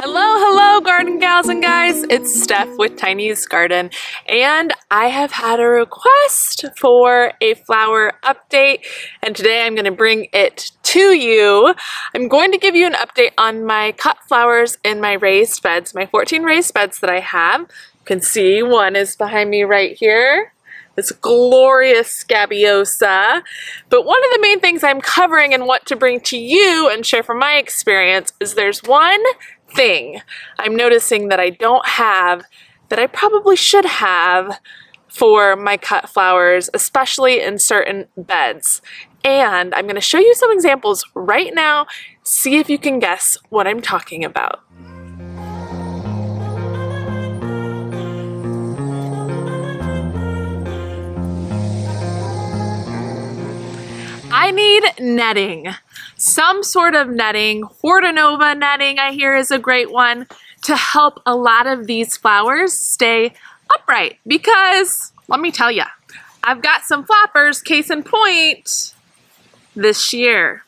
Hello, garden gals and guys. It's Steph with Tiny's Garden, and I have had a request for a flower update, and today I'm going to bring it to you. I'm going to give you an update on my cut flowers in my raised beds, my 14 raised beds that I have. You can see one is behind me right here. This glorious Scabiosa. But one of the main things I'm covering and what to bring to you and share from my experience is there's one thing I'm noticing that I don't have that I probably should have for my cut flowers, especially in certain beds. And I'm going to show you some examples right now. See if you can guess what I'm talking about. I need netting, some sort of netting. Fortinova netting I hear is a great one to help a lot of these flowers stay upright because let me tell you, I've got some floppers, case in point, this year.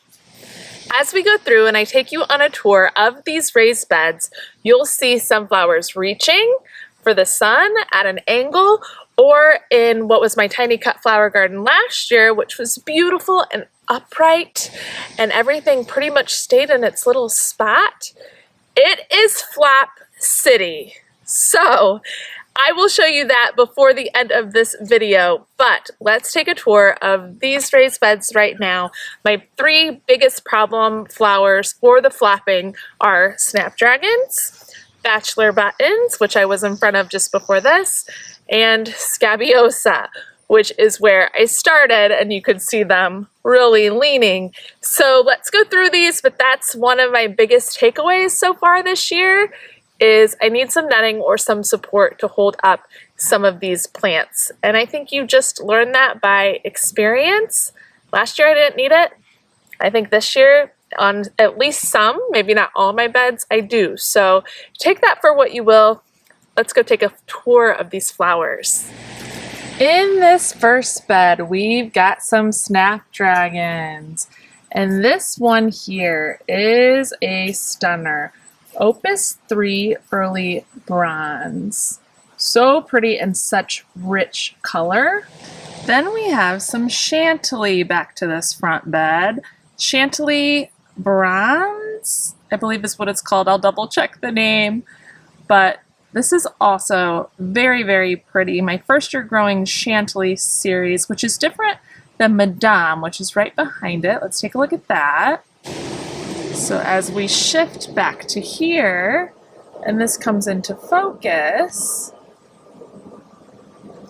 As we go through and I take you on a tour of these raised beds, you'll see some flowers reaching for the sun at an angle, or in what was my tiny cut flower garden last year, which was beautiful and upright and everything pretty much stayed in its little spot. It is Flap City. So I will show you that before the end of this video, but let's take a tour of these raised beds right now. My three biggest problem flowers for the flapping are snapdragons, bachelor buttons, which I was in front of just before this, and Scabiosa, which is where I started, and you could see them really leaning. So let's go through these, but that's one of my biggest takeaways so far this year is I need some netting or some support to hold up some of these plants. And I think you just learn that by experience. Last year I didn't need it. I think this year on at least some, maybe not all my beds, I do. So take that for what you will. Let's go take a tour of these flowers. In this first bed, we've got some snapdragons. And this one here is a stunner. Opus 3 Early Bronze. So pretty and such rich color. Then we have some Chantilly back to this front bed. Chantilly Bronze, I believe is what it's called. I'll double check the name. But this is also very, very pretty. My first year growing Chantilly series, which is different than Madame, which is right behind it. Let's take a look at that. So as we shift back to here, and this comes into focus,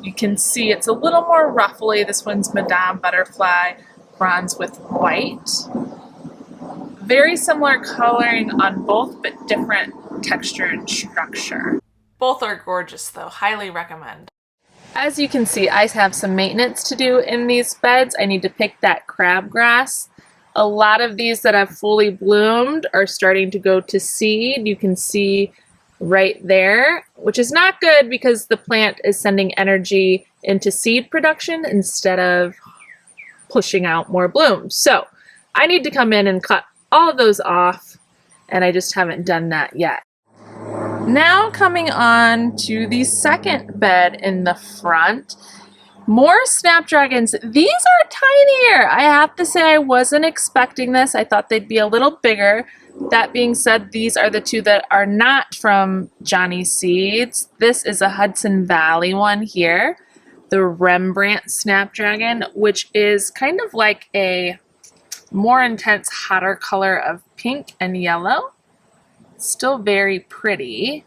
you can see it's a little more ruffly. This one's Madame Butterfly, bronze with white. Very similar coloring on both, but different texture and structure. Both are gorgeous though, highly recommend. As you can see, I have some maintenance to do in these beds. I need to pick that crabgrass. A lot of these that have fully bloomed are starting to go to seed. You can see right there, which is not good because the plant is sending energy into seed production instead of pushing out more blooms. So I need to come in and cut all of those off, and I just haven't done that yet. Now coming on to the second bed in the front, more snapdragons. These are tinier. I have to say I wasn't expecting this. I thought they'd be a little bigger. That being said, these are the two that are not from Johnny Seeds. This is a Hudson Valley one here, the Rembrandt snapdragon, which is kind of like a more intense, hotter color of pink and yellow. Still very pretty,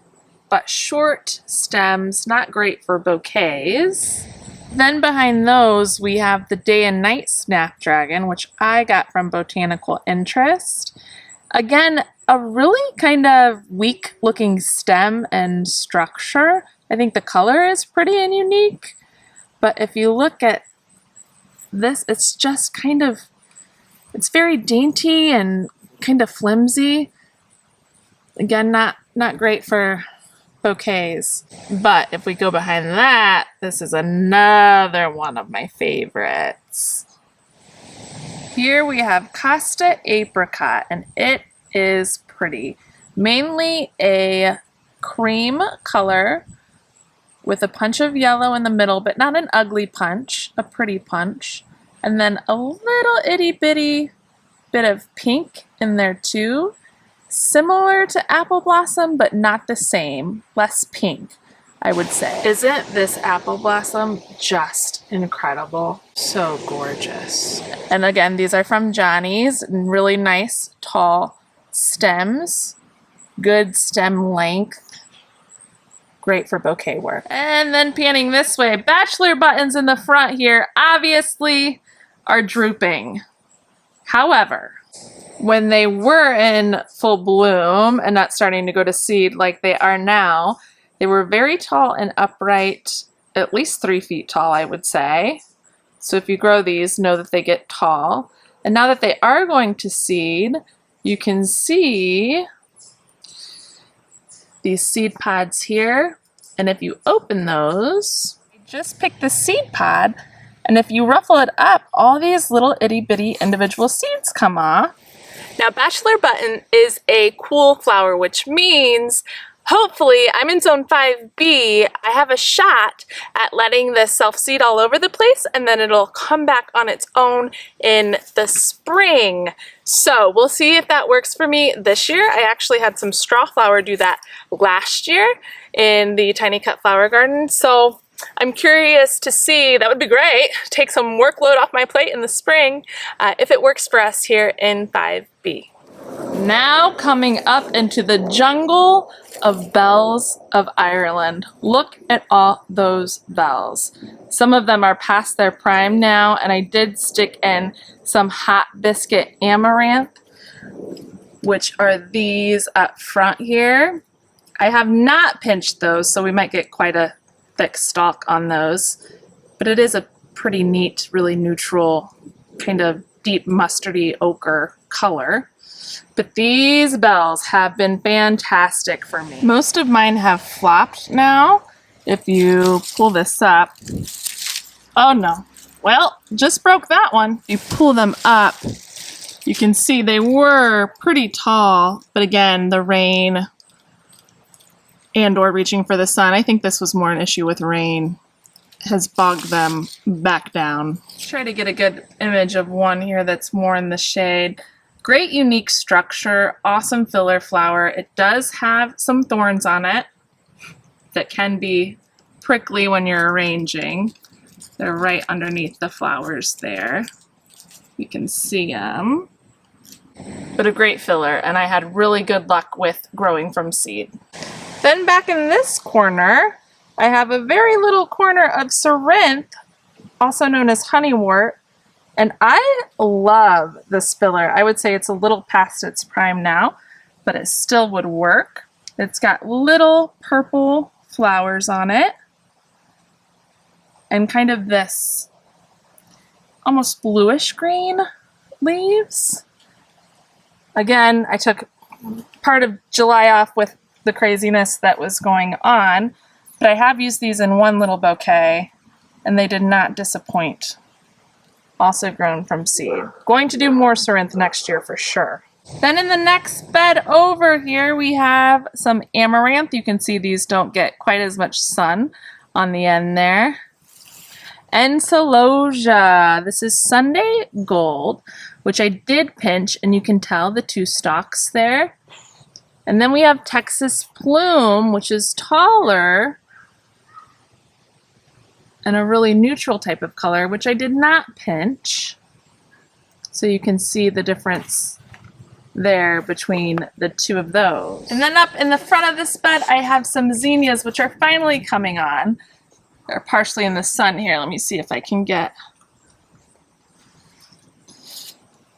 but short stems, not great for bouquets. Then behind those, we have the Day and Night Snapdragon, which I got from Botanical Interest. Again, a really kind of weak looking stem and structure. I think the color is pretty and unique, but if you look at this, it's just kind of, it's very dainty and kind of flimsy. Again, not great for bouquets. But if we go behind that, this is another one of my favorites. Here we have Costa Apricot, and it is pretty. Mainly a cream color with a punch of yellow in the middle, but not an ugly punch, a pretty punch. And then a little itty bitty bit of pink in there too. Similar to apple blossom, but not the same. Less pink, I would say. Isn't this apple blossom just incredible? So gorgeous. And again, these are from Johnny's. Really nice, tall stems. Good stem length. Great for bouquet work. And then panning this way, bachelor buttons in the front here obviously are drooping. However, when they were in full bloom and not starting to go to seed like they are now, they were very tall and upright, at least 3 feet tall, I would say. So if you grow these, know that they get tall. And now that they are going to seed, you can see these seed pods here. And if you open those, you just pick the seed pod, and if you ruffle it up, all these little itty bitty individual seeds come off. Now, bachelor button is a cool flower, which means hopefully I'm in zone 5B. I have a shot at letting this self-seed all over the place, and then it'll come back on its own in the spring. So we'll see if that works for me this year. I actually had some straw flower do that last year in the tiny cut flower garden. So I'm curious to see, that would be great, take some workload off my plate in the spring, if it works for us here in 5B. Now coming up into the jungle of bells of Ireland. Look at all those bells. Some of them are past their prime now, and I did stick in some hot biscuit amaranth, which are these up front here. I have not pinched those, so we might get quite a thick stalk on those, but it is a pretty neat, really neutral, kind of deep mustardy ochre color. But these bells have been fantastic for me. Most of mine have flopped now. If you pull this up, oh no, well, just broke that one. You pull them up, you can see they were pretty tall, but again, the rain and or reaching for the sun, I think this was more an issue with rain, has bogged them back down. Try to get a good image of one here that's more in the shade. Great unique structure, awesome filler flower. It does have some thorns on it that can be prickly when you're arranging. They're right underneath the flowers there. You can see them. But a great filler, and I had really good luck with growing from seed. Then back in this corner, I have a very little corner of Cerinthe, also known as honeywort, and I love this filler. I would say it's a little past its prime now, but it still would work. It's got little purple flowers on it, and kind of this almost bluish green leaves. Again, I took part of July off with the craziness that was going on, but I have used these in one little bouquet, and they did not disappoint. Also grown from seed. Going to do more Cerinthe next year for sure. Then in the next bed over here, we have some amaranth. You can see these don't get quite as much sun on the end there. And celosia. This is Sunday Gold, which I did pinch, and you can tell the two stalks there. And then we have Texas Plume, which is taller and a really neutral type of color, which I did not pinch. So you can see the difference there between the two of those. And then up in the front of this bed, I have some zinnias, which are finally coming on. They're partially in the sun here. Let me see if I can get...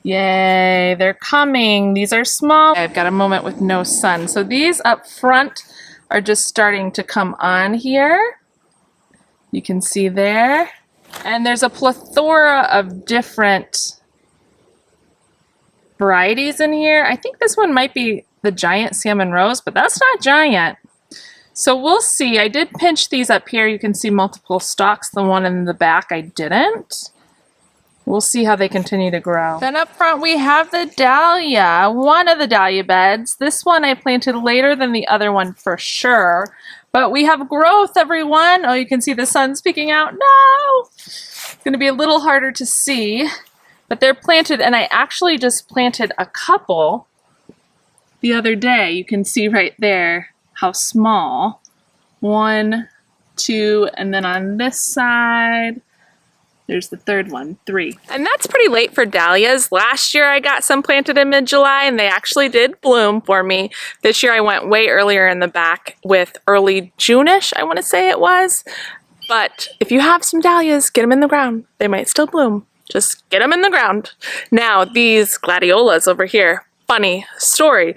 Yay, they're coming. These are small. I've got a moment with no sun. So these up front are just starting to come on here. You can see there. And there's a plethora of different varieties in here. I think this one might be the giant salmon rose, but that's not giant. So we'll see. I did pinch these up here. You can see multiple stalks. The one in the back I didn't. We'll see how they continue to grow. Then up front we have the Dahlia, one of the Dahlia beds. This one I planted later than the other one for sure. But we have growth, everyone. Oh, you can see the sun's peeking out. No! It's gonna be a little harder to see. But they're planted, and I actually just planted a couple the other day. You can see right there how small. 1, 2, and then on this side, there's the third one, 3. And that's pretty late for dahlias. Last year I got some planted in mid-July and they actually did bloom for me. This year I went way earlier in the back with early June-ish, I want to say it was. But if you have some dahlias, get them in the ground. They might still bloom. Just get them in the ground. Now these gladiolas over here, funny story.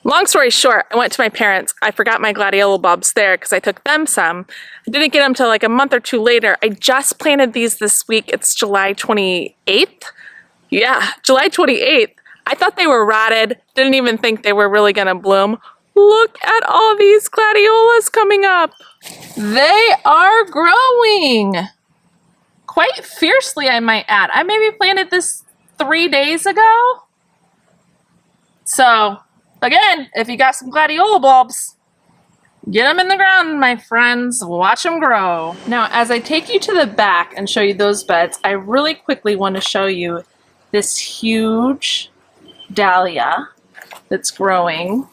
Long story short, I went to my parents. I forgot my gladiola bulbs there because I took them some. I didn't get them till like a month or two later. I just planted these this week. It's July 28th. Yeah, July 28th. I thought they were rotted. Didn't even think they were really gonna bloom. Look at all these gladiolas coming up. They are growing. Quite fiercely, I might add. I maybe planted this 3 days ago. So, again, if you got some gladiola bulbs, get them in the ground, my friends. Watch them grow. Now, as I take you to the back and show you those beds, I really quickly want to show you this huge dahlia that's growing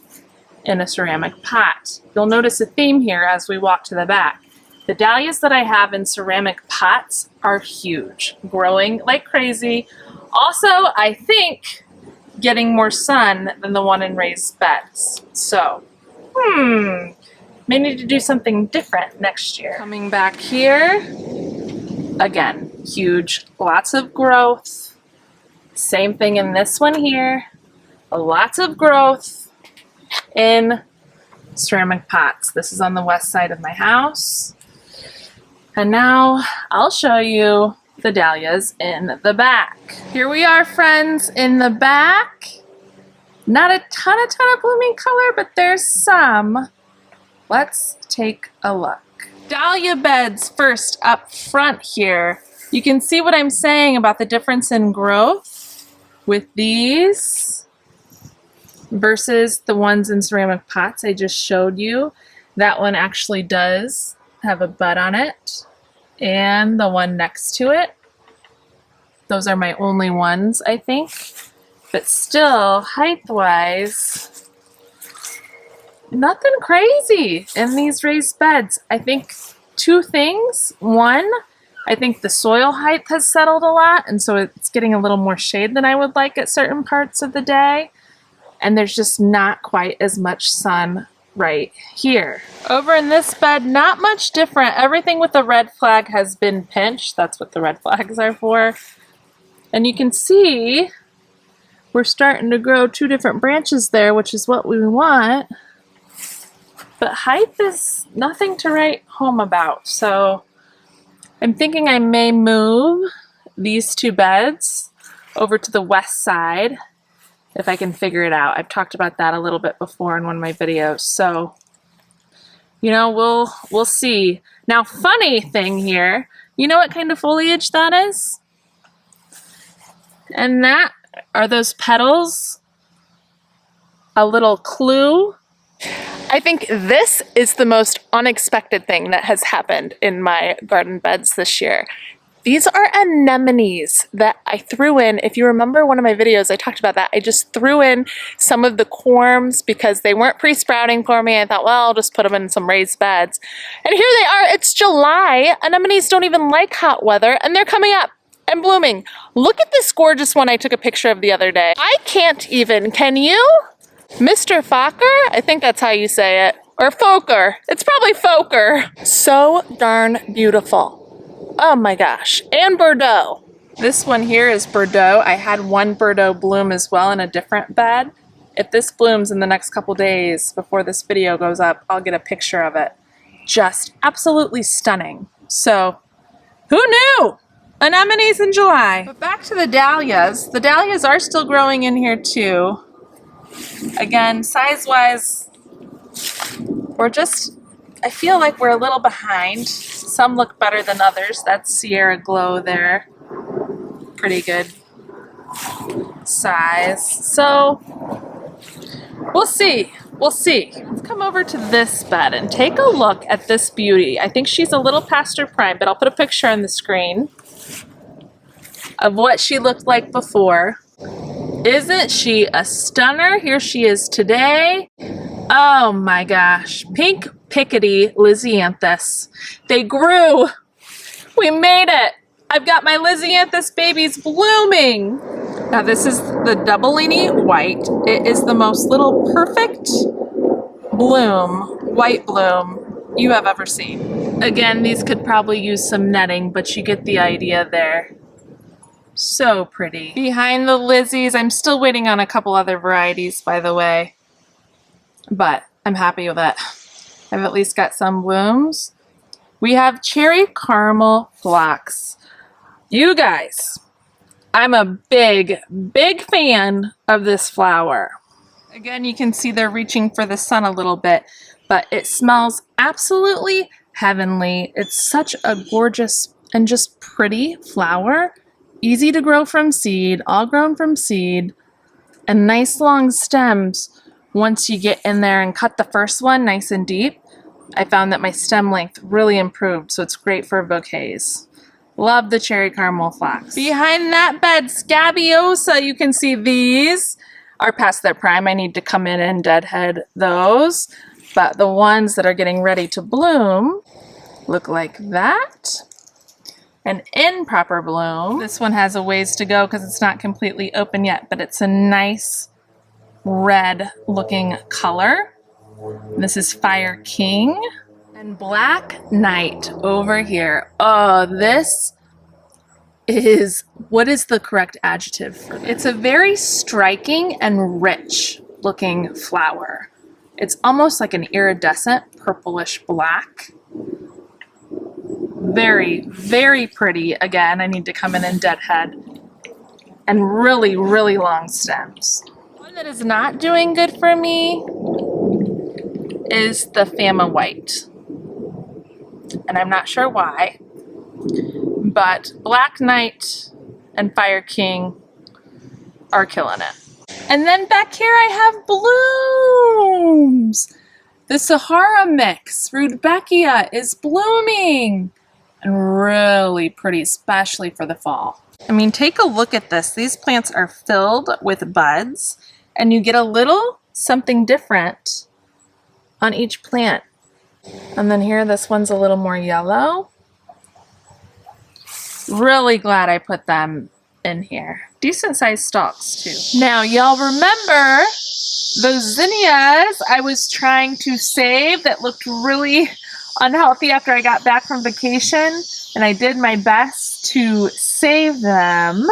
in a ceramic pot. You'll notice a theme here as we walk to the back. The dahlias that I have in ceramic pots are huge, growing like crazy. Also, I think getting more sun than the one in raised beds. So, may need to do something different next year. Coming back here, again, huge, lots of growth. Same thing in this one here, lots of growth in ceramic pots. This is on the west side of my house. And now I'll show you the dahlias in the back. Here we are, friends, in the back. Not a ton of blooming color, but there's some. Let's take a look. Dahlia beds first up front here. You can see what I'm saying about the difference in growth with these versus the ones in ceramic pots I just showed you. That one actually does have a bud on it, and the one next to it. Those are my only ones, I think. But still, height-wise, nothing crazy in these raised beds. I think 2 things. One, I think the soil height has settled a lot, and so it's getting a little more shade than I would like at certain parts of the day. And there's just not quite as much sun right here. Over in this bed, not much different. Everything with the red flag has been pinched. That's what the red flags are for. And you can see we're starting to grow 2 different branches there, which is what we want. But height is nothing to write home about. So I'm thinking I may move these 2 beds over to the west side if I can figure it out. I've talked about that a little bit before in one of my videos. So, you know, we'll see. Now, funny thing here, you know what kind of foliage that is? And that are those petals a little clue? I think this is the most unexpected thing that has happened in my garden beds this year. These are anemones that I threw in. If you remember one of my videos, I talked about that. I just threw in some of the corms because they weren't pre-sprouting for me. I thought, well, I'll just put them in some raised beds. And here they are. It's July. Anemones don't even like hot weather, and they're coming up and blooming. Look at this gorgeous one I took a picture of the other day. I can't even, can you? Mr. Fokker? I think that's how you say it. Or Fokker. It's probably Fokker. So darn beautiful. Oh my gosh, and Bordeaux. This one here is Bordeaux. I had one Bordeaux bloom as well in a different bed. If this blooms in the next couple days before this video goes up, I'll get a picture of it. Just absolutely stunning. So, who knew? Anemones in July. But back to the dahlias. The dahlias are still growing in here too. Again, size-wise, I feel like we're a little behind. Some look better than others. That's Sierra Glow there. pretty good size. So we'll see. We'll see. Let's come over to this bed and take a look at this beauty. I think she's a little past her prime, but I'll put a picture on the screen of what she looked like before. Isn't she a stunner? Here she is today. Oh my gosh. Pink Pickety Lisianthus. They grew. We made it. I've got my Lisianthus babies blooming. Now this is the doubly white. It is the most little perfect bloom, white bloom you have ever seen. Again, these could probably use some netting, but you get the idea there. So pretty. Behind the Lizzies, I'm still waiting on a couple other varieties, by the way, but I'm happy with it. I've at least got some blooms. We have cherry caramel phlox. You guys, I'm a big, big fan of this flower. Again, you can see they're reaching for the sun a little bit, but it smells absolutely heavenly. It's such a gorgeous and just pretty flower. Easy to grow from seed, all grown from seed, and nice long stems. Once you get in there and cut the first one nice and deep, I found that my stem length really improved, so it's great for bouquets. Love the cherry caramel phlox. Behind that bed, Scabiosa, you can see these are past their prime. I need to come in and deadhead those, but the ones that are getting ready to bloom look like that. And in proper bloom, this one has a ways to go because it's not completely open yet, but it's a nice red looking color. This is Fire King. And Black Knight over here. Oh, this is, what is the correct adjective for this? It's a very striking and rich looking flower. It's almost like an iridescent purplish black. Very, very pretty. Again, I need to come in and deadhead. And really, really long stems. One that is not doing good for me is the Fama White. And I'm not sure why, but Black Knight and Fire King are killing it. And then back here I have blooms. The Sahara mix, rudbeckia, is blooming and really pretty, especially for the fall. I mean, take a look at this. These plants are filled with buds, and you get a little something different on each plant. And then here, this one's a little more yellow. Really glad I put them in here. Decent sized stalks too. Now, y'all remember those zinnias I was trying to save that looked really unhealthy after I got back from vacation, and I did my best to save them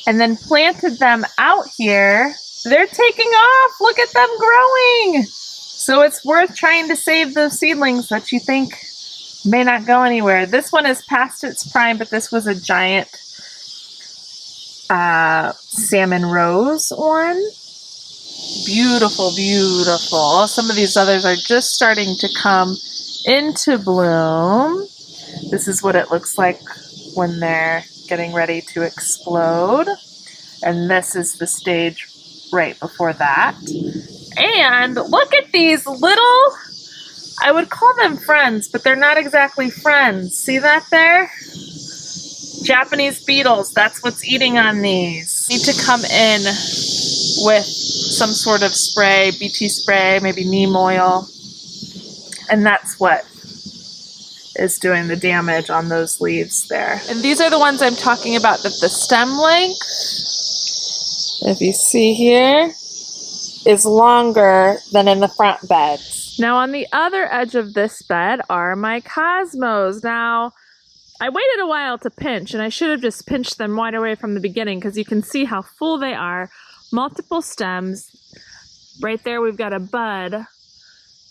and then planted them out here. They're taking off. Look at them growing. So it's worth trying to save those seedlings that you think may not go anywhere. This one is past its prime, but this was a giant salmon rose one. Beautiful, beautiful. Some of these others are just starting to come into bloom. This is what it looks like when they're getting ready to explode. And this is the stage right before that. And look at these little, I would call them friends, but they're not exactly friends. See that there? Japanese beetles, that's what's eating on these. Need to come in with some sort of spray, BT spray, maybe neem oil. And that's what is doing the damage on those leaves there. And these are the ones I'm talking about, that the stem length, if you see here, is longer than in the front beds. Now on the other edge of this bed are my cosmos. Now, I waited a while to pinch, and I should have just pinched them right away from the beginning because you can see how full they are. Multiple stems. Right there we've got a bud.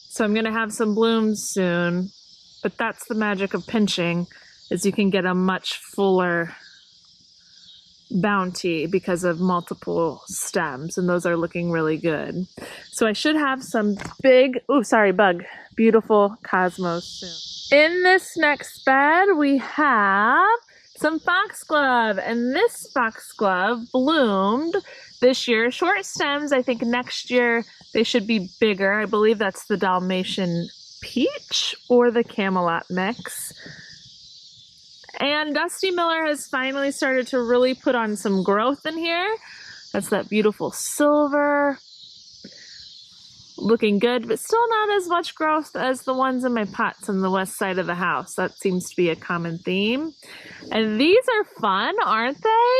So I'm gonna have some blooms soon. But that's the magic of pinching, is you can get a much fuller bounty because of multiple stems, and those are looking really good. So I should have some big, beautiful cosmos soon. In this next bed we have some foxglove, and this foxglove bloomed this year. Short stems, I think next year they should be bigger. I believe that's the Dalmatian peach or the Camelot mix. And Dusty Miller has finally started to really put on some growth in here. That's that beautiful silver. Looking good, but still not as much growth as the ones in my pots on the west side of the house. That seems to be a common theme. And these are fun, aren't they?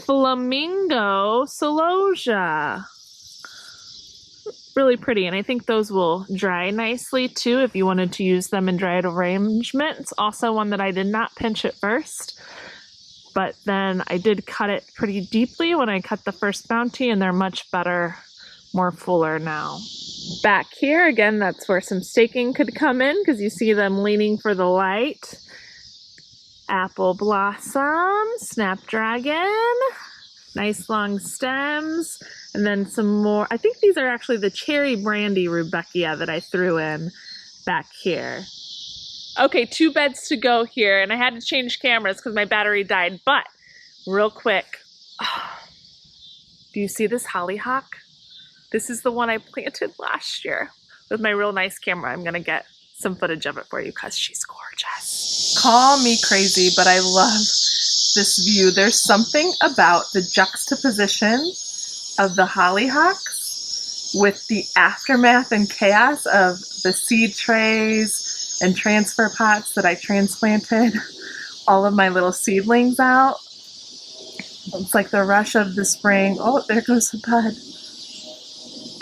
Flamingo celosia. Really pretty, and I think those will dry nicely too if you wanted to use them in dried arrangement. It's also one that I did not pinch at first, but then I did cut it pretty deeply when I cut the first bounty, and they're much better, more fuller now. Back here, again, that's where some staking could come in because you see them leaning for the light. Apple blossom, snapdragon, nice long stems, and then some more. I think these are actually the cherry brandy rudbeckia that I threw in back here. Okay, 2 beds to go here, and I had to change cameras because my battery died, but real quick, do you see this hollyhock? This is the one I planted last year with my real nice camera. I'm gonna get some footage of it for you because she's gorgeous. Call me crazy, but I love this view. There's something about the juxtaposition of the hollyhocks with the aftermath and chaos of the seed trays and transfer pots that I transplanted all of my little seedlings out. It's like the rush of the spring. Oh, there goes the bud.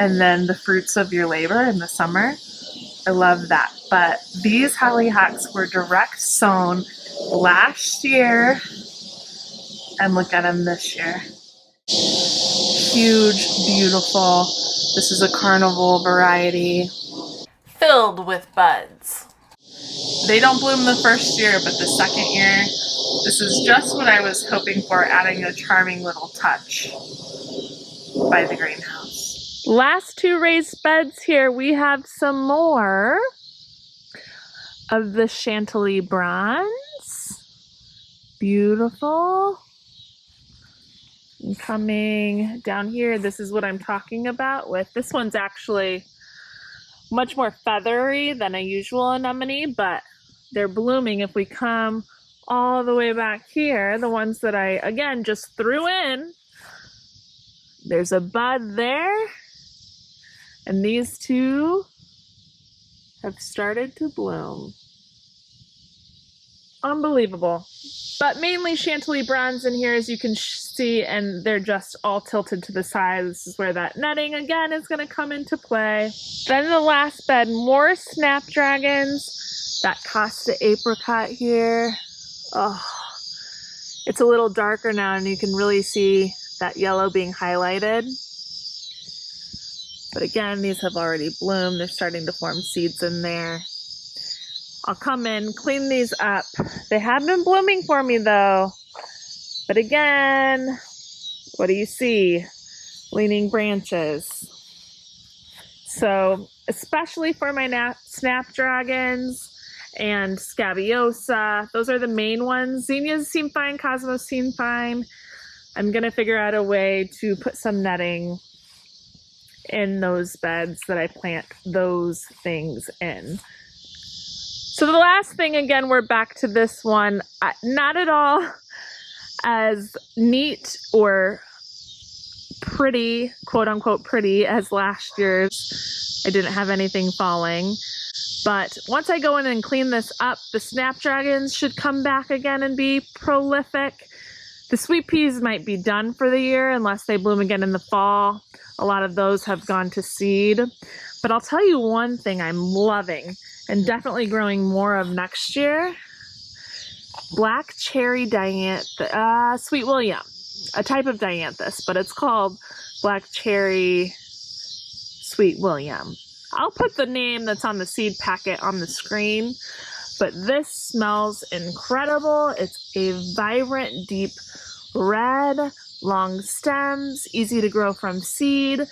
And then the fruits of your labor in the summer. I love that. But these hollyhocks were direct sown last year, and look at them this year. Huge, beautiful. This is a carnival variety. Filled with buds. They don't bloom the first year, but the second year, this is just what I was hoping for, adding a charming little touch by the greenhouse. Last 2 raised beds here, we have some more of the Chantilly bronze. Beautiful. And coming down here, this is what I'm talking about with, this one's actually much more feathery than a usual anemone, but they're blooming. If we come all the way back here, the ones that I, again, just threw in, there's a bud there, and these 2 have started to bloom. Unbelievable. But mainly Chantilly bronze in here, as you can see, and they're just all tilted to the side. This is where that netting, again, is going to come into play. Then the last bed, more snapdragons. That Costa apricot here. Oh, it's a little darker now, and you can really see that yellow being highlighted. But again, these have already bloomed. They're starting to form seeds in there. I'll come in, clean these up. They have been blooming for me though. But again, what do you see? Leaning branches. So, especially for my snapdragons and Scabiosa, those are the main ones. Zinnias seem fine, Cosmos seem fine. I'm gonna figure out a way to put some netting in those beds that I plant those things in. So the last thing, again, we're back to this one. Not at all as neat or pretty, quote unquote pretty, as last year's. I didn't have anything falling. But once I go in and clean this up, the snapdragons should come back again and be prolific. The sweet peas might be done for the year unless they bloom again in the fall. A lot of those have gone to seed. But I'll tell you one thing I'm loving and definitely growing more of next year. Black cherry Sweet William, a type of dianthus, but it's called Black Cherry Sweet William. I'll put the name that's on the seed packet on the screen, but this smells incredible. It's a vibrant, deep red, long stems, easy to grow from seed,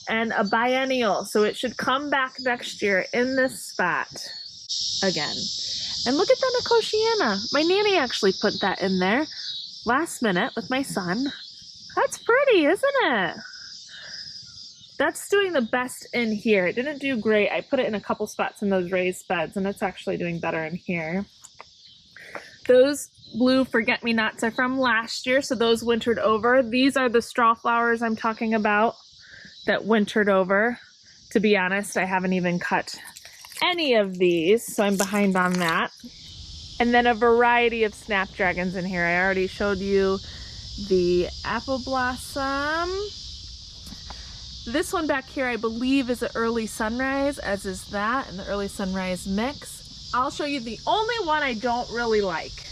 and a biennial, so it should come back next year in this spot again. And look at that Nicotiana. My nanny actually put that in there last minute with my son. That's pretty, isn't it? That's doing the best in here. It didn't do great. I put it in a couple spots in those raised beds, and it's actually doing better in here. Those blue forget-me-nots are from last year, so those wintered over. These are the straw flowers I'm talking about that wintered over. To be honest, I haven't even cut any of these, so I'm behind on that. And then a variety of snapdragons in here. I already showed you the apple blossom. This one back here, I believe, is an early sunrise, as is that, and the early sunrise mix. I'll show you the only one I don't really like.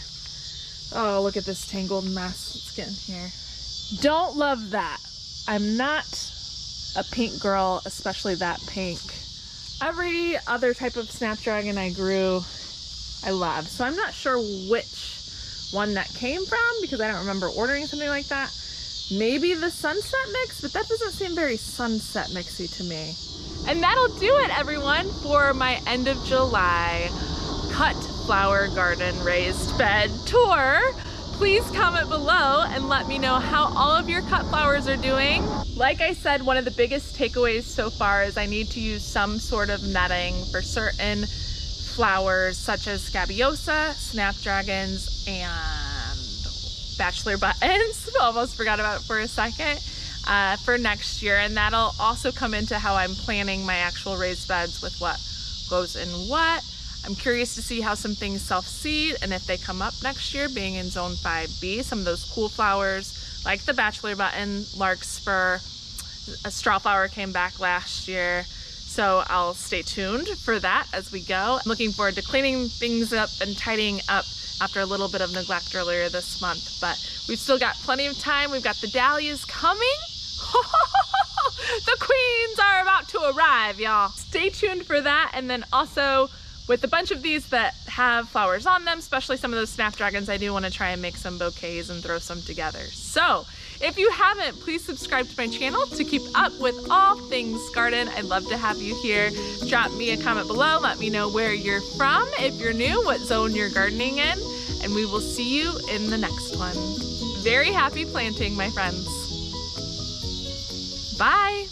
Oh, look at this tangled mess. Let's get in here. Don't love that. I'm not a pink girl, especially that pink. Every other type of snapdragon I grew, I love. So I'm not sure which one that came from because I don't remember ordering something like that. Maybe the sunset mix, but that doesn't seem very sunset mixy to me. And that'll do it, everyone, for my end of July cut flower garden raised bed tour. Please comment below and let me know how all of your cut flowers are doing. Like I said, one of the biggest takeaways so far is I need to use some sort of netting for certain flowers such as Scabiosa, snapdragons, and bachelor buttons. Almost forgot about it for a second. For next year, and that'll also come into how I'm planning my actual raised beds with what goes in what. I'm curious to see how some things self-seed and if they come up next year, being in zone 5B. Some of those cool flowers like the bachelor button, larkspur, a straw flower came back last year. So I'll stay tuned for that as we go. I'm looking forward to cleaning things up and tidying up after a little bit of neglect earlier this month, but we've still got plenty of time. We've got the dahlias coming. The queens are about to arrive, y'all. Stay tuned for that. And then also with a bunch of these that have flowers on them, especially some of those snapdragons, I do want to try and make some bouquets and throw some together. So if you haven't, please subscribe to my channel to keep up with all things garden. I'd love to have you here. Drop me a comment below. Let me know where you're from. If you're new, what zone you're gardening in. And we will see you in the next one. Very happy planting, my friends. Bye.